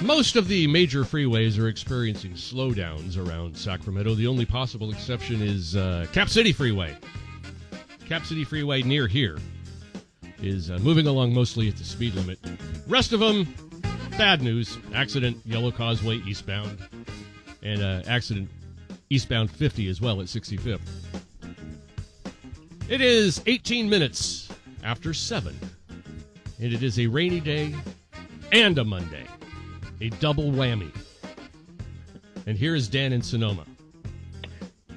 Most of the major freeways are experiencing slowdowns around Sacramento. The only possible exception is Cap City Freeway. Cap City Freeway near here is moving along mostly at the speed limit. Rest of them, bad news. Accident, Yellow Causeway eastbound. And accident eastbound 50 as well at 65th. It is 18 minutes after 7. And it is a rainy day and a Monday. A double whammy. And here is Dan in Sonoma.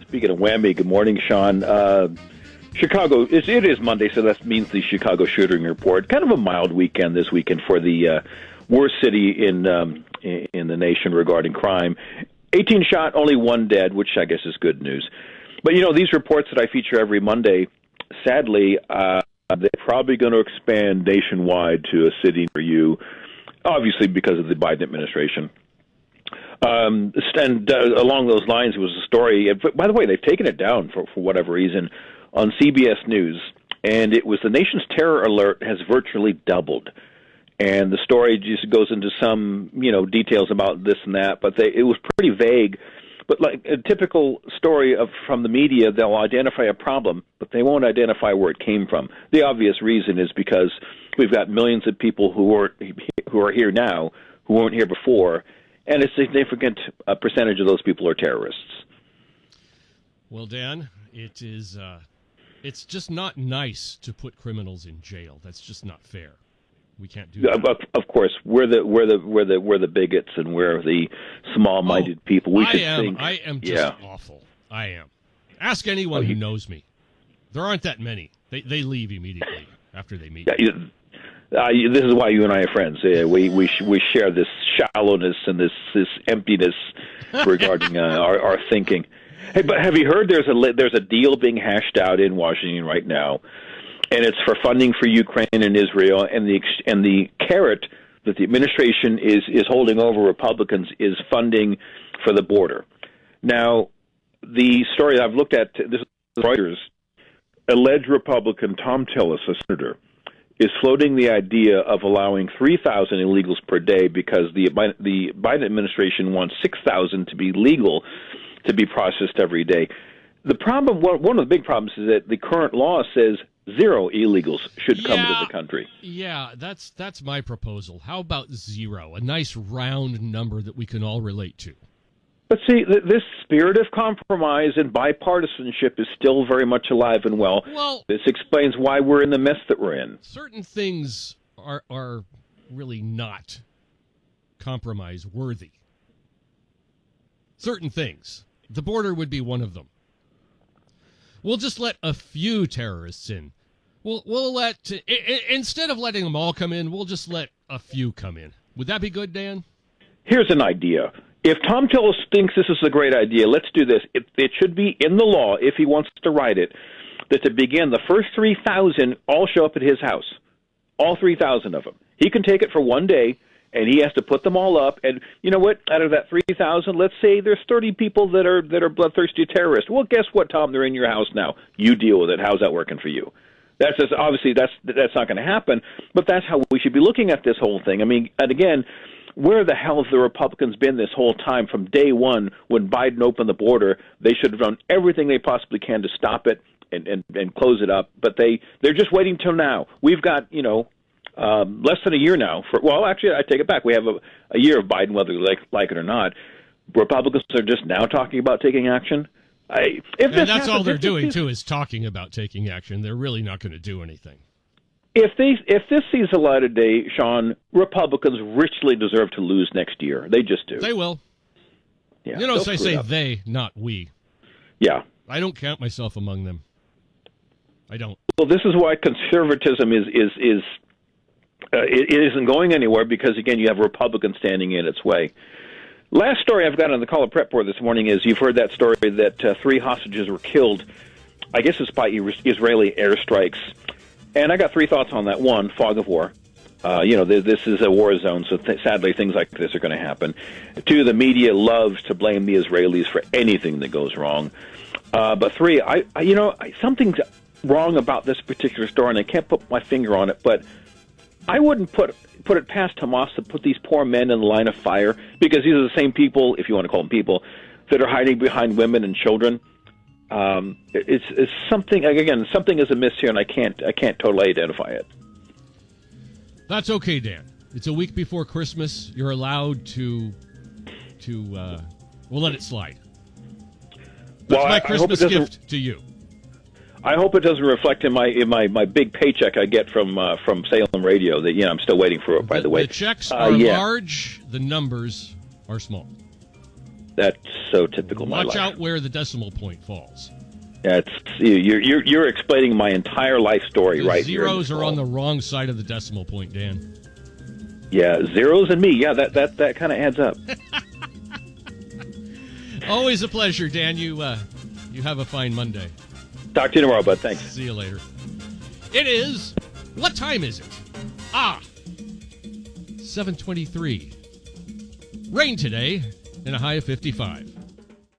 Speaking of whammy, good morning, Sean. Chicago, it is Monday, so that means the Chicago shooting report. Kind of a mild weekend this weekend for the worst city in the nation regarding crime. 18 shot, only 1 dead, which I guess is good news. But, these reports that I feature every Monday, sadly, they're probably going to expand nationwide to a city near you, obviously because of the Biden administration. And along those lines, it was a story. By the way, they've taken it down for whatever reason on CBS News, and it was the nation's terror alert has virtually doubled. And the story just goes into some, details about this and that, but it was pretty vague. But like a typical story from the media, they'll identify a problem, but they won't identify where it came from. The obvious reason is because we've got millions of people who are here now who weren't here before, and a significant percentage of those people are terrorists. Well, Dan, it's just not nice to put criminals in jail. That's just not fair. We can't do that. Of course, we're the bigots and we're the small-minded people. I am just awful. I am. Ask anyone who knows me. There aren't that many. They leave immediately after they meet. Yeah, this is why you and I are friends. We share this shallowness and this emptiness regarding our thinking. Hey, but have you heard there's a deal being hashed out in Washington right now? And it's for funding for Ukraine and Israel, and the carrot that the administration is holding over Republicans is funding for the border. Now, the story I've looked at, this is Reuters, alleged Republican Thom Tillis, a senator, is floating the idea of allowing 3,000 illegals per day because the Biden administration wants 6,000 to be legal to be processed every day. The problem, one of the big problems, is that the current law says 0 illegals should come into the country. Yeah, that's my proposal. How about 0? A nice round number that we can all relate to. But see, this spirit of compromise and bipartisanship is still very much alive and well. This explains why we're in the mess that we're in. Certain things are really not compromise worthy. Certain things. The border would be one of them. We'll just let a few terrorists in. We'll let, instead of letting them all come in, we'll just let a few come in. Would that be good, Dan? Here's an idea. If Thom Tillis thinks this is a great idea, let's do this. It should be in the law, if he wants to write it, that to begin, the first 3,000 all show up at his house. All 3,000 of them. He can take it for 1 day, and he has to put them all up. And you know what? Out of that 3,000, let's say there's 30 people that are bloodthirsty terrorists. Well, guess what, Tom? They're in your house now. You deal with it. How's that working for you? That's just, obviously that's not going to happen. But that's how we should be looking at this whole thing. I mean, and again, where the hell have the Republicans been this whole time from day one when Biden opened the border? They should have done everything they possibly can to stop it and close it up. But they're just waiting till now. We've got less than a year now. Actually, I take it back. We have a year of Biden, whether you like it or not. Republicans are just now talking about taking action. And that's all they're doing, too, is talking about taking action. They're really not going to do anything. If this sees the light of day, Sean, Republicans richly deserve to lose next year. They just do. They will. Yeah, notice I say they, not we. Yeah. I don't count myself among them. I don't. Well, this is why conservatism is it isn't going anywhere because, again, you have Republicans standing in its way. Last story I've got on the caller prep board this morning is you've heard that story that 3 hostages were killed, I guess it's by Israeli airstrikes. And I got 3 thoughts on that. 1, fog of war. This is a war zone, so sadly things like this are going to happen. 2, the media loves to blame the Israelis for anything that goes wrong. But 3, something's wrong about this particular story, and I can't put my finger on it, but I wouldn't put it past Hamas to put these poor men in the line of fire, because these are the same people, if you want to call them people, that are hiding behind women and children. It's something, again, something is amiss here, and I can't totally identify it. That's okay, Dan. It's a week before Christmas. You're allowed to we'll let it slide. That's my Christmas gift to you. I hope it doesn't reflect in my big paycheck I get from Salem Radio. That I'm still waiting for it. By the way, the checks are large. The numbers are small. That's so typical. Watch my life. out where the decimal point falls. Yeah, you're explaining my entire life story, the right? Zeros are on the wrong side of the decimal point, Dan. Yeah, zeros and me. Yeah, that kind of adds up. Always a pleasure, Dan. You have a fine Monday. Talk to you tomorrow, bud. Thanks. See you later. It is. What time is it? 7:23. Rain today and a high of 55.